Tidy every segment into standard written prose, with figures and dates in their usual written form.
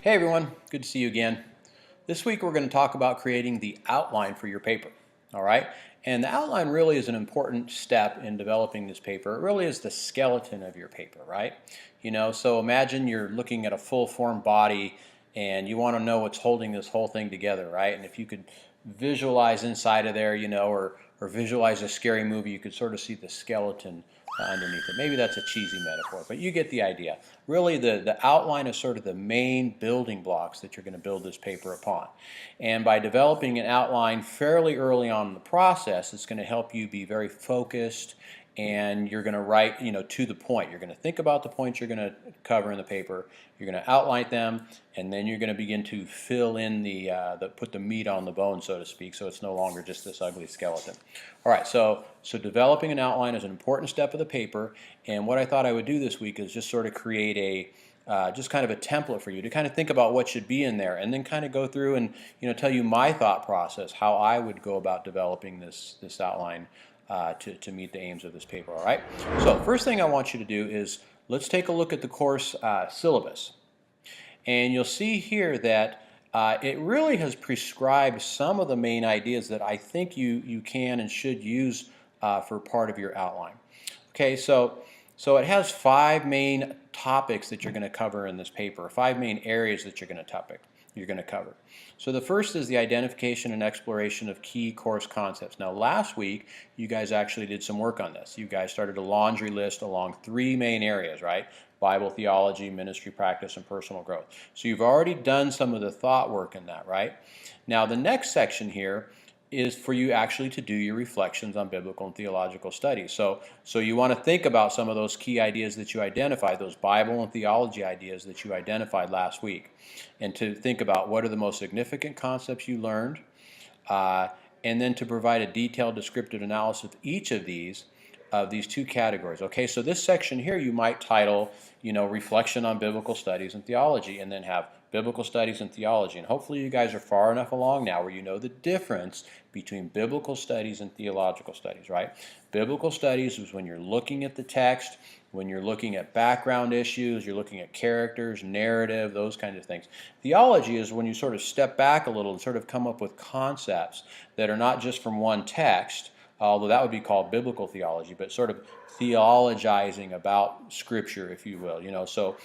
Hey everyone, good to see you again. This week we're going to talk about creating the outline for your paper. All right, and the outline really is an important step in developing this paper. It really is the skeleton of your paper, right? So imagine you're looking at a full form body and you want to know what's holding this whole thing together, right? And if you could visualize inside of there, or visualize a scary movie, you could sort of see the skeleton underneath it. Maybe that's a cheesy metaphor, but you get the idea. Really, the outline is sort of the main building blocks that you're going to build this paper upon. And by developing an outline fairly early on in the process, it's going to help you be very focused, and you're going to write, to the point. You're going to think about the points you're going to cover in the paper. You're going to outline them, and then you're going to begin to fill in put the meat on the bone, so to speak, so it's no longer just this ugly skeleton. All right, so developing an outline is an important step of the paper, and what I thought I would do this week is just sort of create just kind of a template for you to kind of think about what should be in there, and then kind of go through and tell you my thought process, how I would go about developing this outline to meet the aims of this paper. All right. So first thing I want you to do is let's take a look at the course syllabus, and you'll see here that it really has prescribed some of the main ideas that I think you can and should use for part of your outline. Okay, so it has 5 main topics that you're going to cover in this paper, 5 main areas that you're going to cover. So the first is the identification and exploration of key course concepts. Now last week you guys actually did some work on this. You guys started a laundry list along 3 main areas, right? Bible theology, ministry practice, and personal growth. So you've already done some of the thought work in that, right? Now the next section here is for you actually to do your reflections on biblical and theological studies. So you want to think about some of those key ideas that you identified, those Bible and theology ideas that you identified last week, and to think about what are the most significant concepts you learned, and then to provide a detailed descriptive analysis of each of these 2 categories. Okay, so this section here you might title, Reflection on Biblical Studies and Theology, and then have Biblical Studies and Theology. And hopefully you guys are far enough along now where you know the difference between biblical studies and theological studies, right? Biblical studies is when you're looking at the text, when you're looking at background issues, you're looking at characters, narrative, those kinds of things. Theology is when you sort of step back a little and sort of come up with concepts that are not just from one text, although that would be called biblical theology, but sort of theologizing about Scripture, if you will. So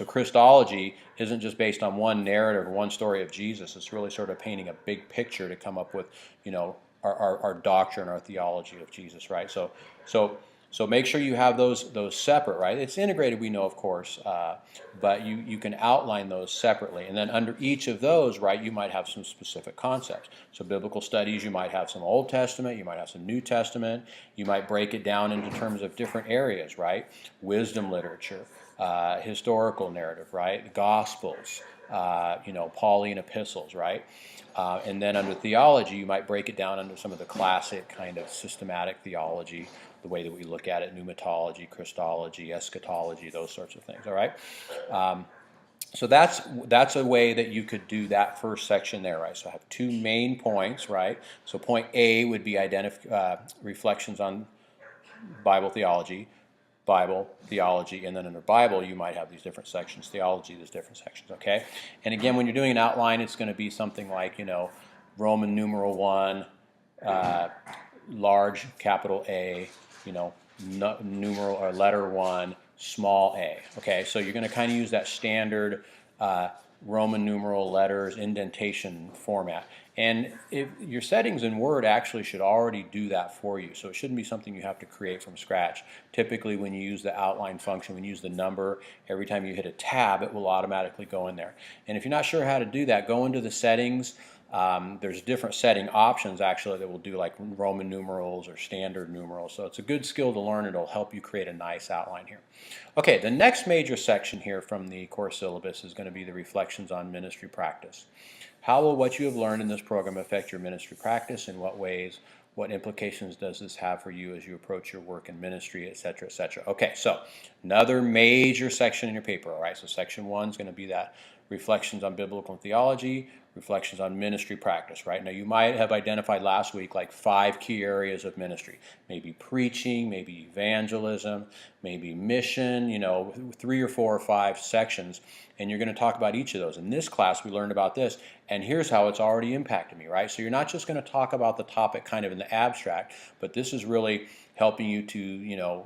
Christology isn't just based on one narrative or one story of Jesus. It's really sort of painting a big picture to come up with, our doctrine, our theology of Jesus, right? So make sure you have those separate, right? It's integrated, we know, of course, but you can outline those separately. And then under each of those, right, you might have some specific concepts. So biblical studies, you might have some Old Testament, you might have some New Testament, you might break it down into terms of different areas, right? Wisdom literature, historical narrative, right? Gospels, Pauline epistles, right? And then under theology, you might break it down under some of the classic kind of systematic theology, the way that we look at it, pneumatology, Christology, eschatology, those sorts of things, all right? So that's a way that you could do that first section there, right? So I have 2 main points, right? So point A would be reflections on Bible theology, and then under Bible you might have these different sections. Theology, there's different sections, okay? And again, when you're doing an outline, it's going to be something like, Roman numeral 1, large capital A, numeral or letter 1, small a. Okay, so you're going to kind of use that standard Roman numeral letters indentation format. And if your settings in Word actually should already do that for you, so it shouldn't be something you have to create from scratch. Typically when you use the outline function, when you use the number, every time you hit a tab, it will automatically go in there. And if you're not sure how to do that, go into the settings. There's different setting options actually that will do like Roman numerals or standard numerals. So it's a good skill to learn. It'll help you create a nice outline here. Okay, the next major section here from the course syllabus is going to be the reflections on ministry practice. How will what you have learned in this program affect your ministry practice? In what ways? What implications does this have for you as you approach your work in ministry, etc., etc.? Okay, so another major section in your paper, all right? So section 1 is going to be that reflections on biblical theology, reflections on ministry practice, right? Now you might have identified last week like 5 key areas of ministry, maybe preaching, maybe evangelism, maybe mission, 3 or 4 or 5 sections, and you're going to talk about each of those. In this class we learned about this, and here's how it's already impacted me, right? So you're not just going to talk about the topic kind of in the abstract, but this is really helping you to,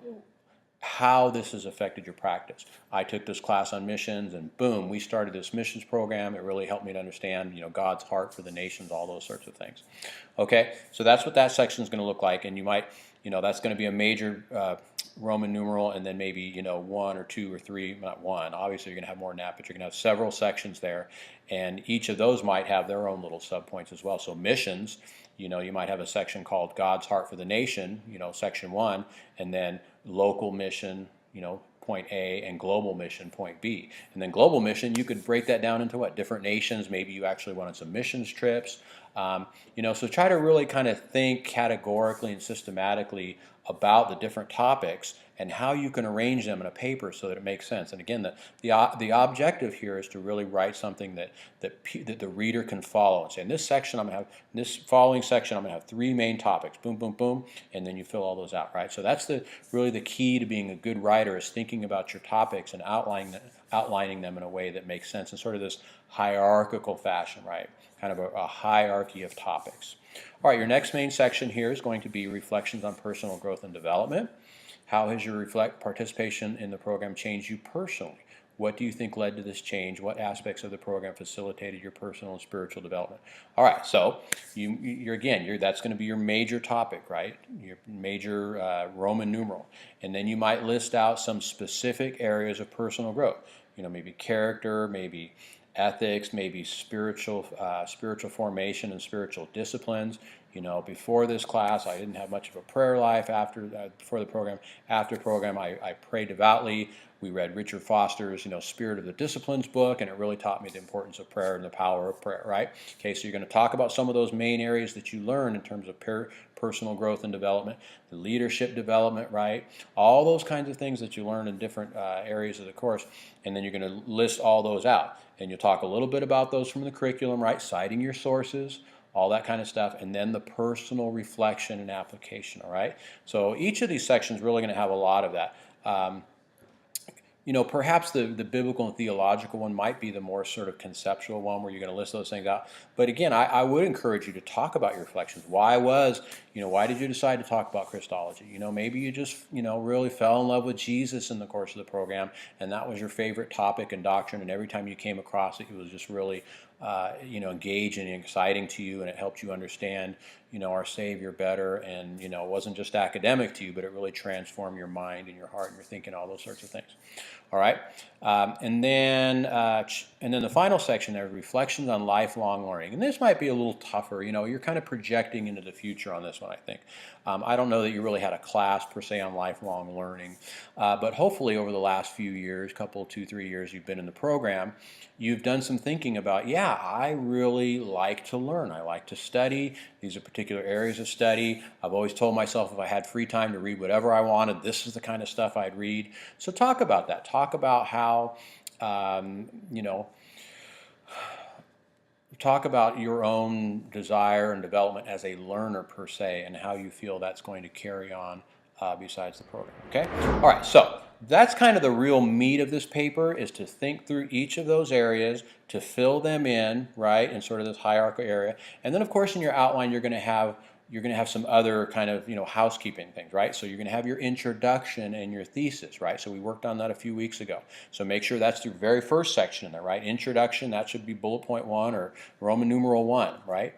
how this has affected your practice. I took this class on missions, and boom, we started this missions program. It really helped me to understand, God's heart for the nations, all those sorts of things. Okay, so that's what that section is going to look like, and you might, that's going to be a major Roman numeral, and then maybe, 1 or 2 or 3, not one. Obviously, you're going to have more than that, but you're going to have several sections there, and each of those might have their own little subpoints as well. So missions, you might have a section called God's heart for the nation, section 1, and then local mission, point A, and global mission, point B. And then global mission, you could break that down into what? Different nations. Maybe you actually wanted some missions trips. So try to really kind of think categorically and systematically about the different topics and how you can arrange them in a paper so that it makes sense. And again, the objective here is to really write something that the reader can follow. And say, in this following section, I'm going to have 3 main topics, boom, boom, boom, and then you fill all those out, right? So that's really the key to being a good writer, is thinking about your topics and outlining them in a way that makes sense in sort of this hierarchical fashion, right? Kind of a hierarchy of topics. All right, your next main section here is going to be reflections on personal growth and development. How has your participation in the program changed you personally? What do you think led to this change? What aspects of the program facilitated your personal and spiritual development? All right, so that's going to be your major topic, right? Your major Roman numeral. And then you might list out some specific areas of personal growth. Maybe character, maybe ethics, maybe spiritual formation and spiritual disciplines. Before this class, I didn't have much of a prayer life. Before the program, after program, I prayed devoutly. We read Richard Foster's, Spirit of the Disciplines book, and it really taught me the importance of prayer and the power of prayer, right? Okay, so you're going to talk about some of those main areas that you learn in terms of personal growth and development, the leadership development, right? All those kinds of things that you learn in different areas of the course, and then you're going to list all those out. And you'll talk a little bit about those from the curriculum, right? Citing your sources, all that kind of stuff, and then the personal reflection and application, all right? So each of these sections is really going to have a lot of that. Perhaps the biblical and theological one might be the more sort of conceptual one where you're going to list those things out. But again, I would encourage you to talk about your reflections. Why did you decide to talk about Christology? Maybe you just, really fell in love with Jesus in the course of the program, and that was your favorite topic and doctrine, and every time you came across it, it was just really, engaging and exciting to you, and it helped you understand, our Savior better, and, it wasn't just academic to you, but it really transformed your mind and your heart and your thinking, all those sorts of things. All right, and then the final section there, reflections on lifelong learning, and this might be a little tougher. You're kind of projecting into the future on this one, I think. I don't know that you really had a class per se on lifelong learning, but hopefully over the last few years, 2-3 years you've been in the program, you've done some thinking about, I really like to learn. I like to study. These are particular areas of study. I've always told myself if I had free time to read whatever I wanted, this is the kind of stuff I'd read. So talk about that. Talk about how, talk about your own desire and development as a learner per se, and how you feel that's going to carry on besides the program. Okay? All right, so that's kind of the real meat of this paper, is to think through each of those areas, to fill them in, right, in sort of this hierarchical area. And then, of course, in your outline, you're going to have some other kind of, housekeeping things, right? So you're going to have your introduction and your thesis, right? So we worked on that a few weeks ago. So make sure that's the very first section in there, right? Introduction, that should be bullet point 1 or Roman numeral 1, right?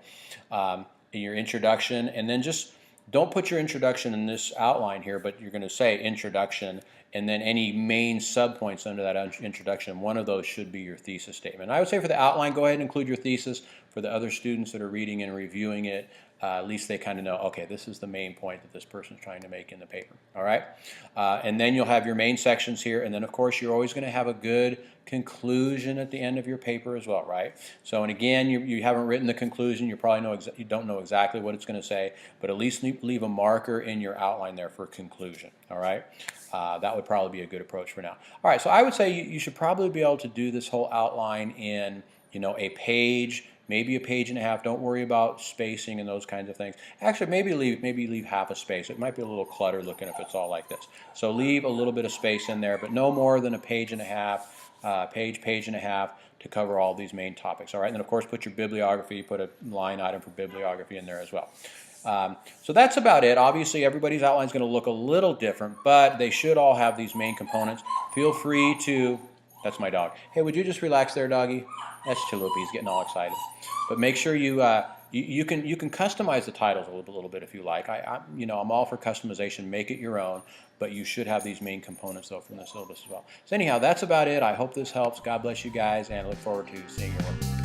In your introduction, and then just don't put your introduction in this outline here, but you're going to say introduction, and then any main subpoints under that introduction, one of those should be your thesis statement. I would say for the outline, go ahead and include your thesis. For the other students that are reading and reviewing it, at least they kind of know, okay, this is the main point that this person's trying to make in the paper, all right? And then you'll have your main sections here, and then of course you're always going to have a good conclusion at the end of your paper as well, right? So, and again, you haven't written the conclusion, you probably you don't know exactly what it's going to say, but at least leave a marker in your outline there for conclusion, All right, that would probably be a good approach for now. All right, so I would say you should probably be able to do this whole outline in, a page, maybe a page and a half. Don't worry about spacing and those kinds of things. Actually, maybe leave half a space. It might be a little cluttered looking if it's all like this. So leave a little bit of space in there, but no more than a page and a half, page and a half to cover all these main topics. All right, and then of course put your bibliography, put a line item for bibliography in there as well. So that's about it. Obviously, everybody's outline is going to look a little different, but they should all have these main components. Feel free to, that's my dog. Hey, would you just relax there, doggy? That's Chalupa. He's getting all excited. But make sure you can customize the titles a little bit if you like. I'm all for customization. Make it your own, but you should have these main components though from the syllabus as well. So anyhow, that's about it. I hope this helps. God bless you guys, and I look forward to seeing your work.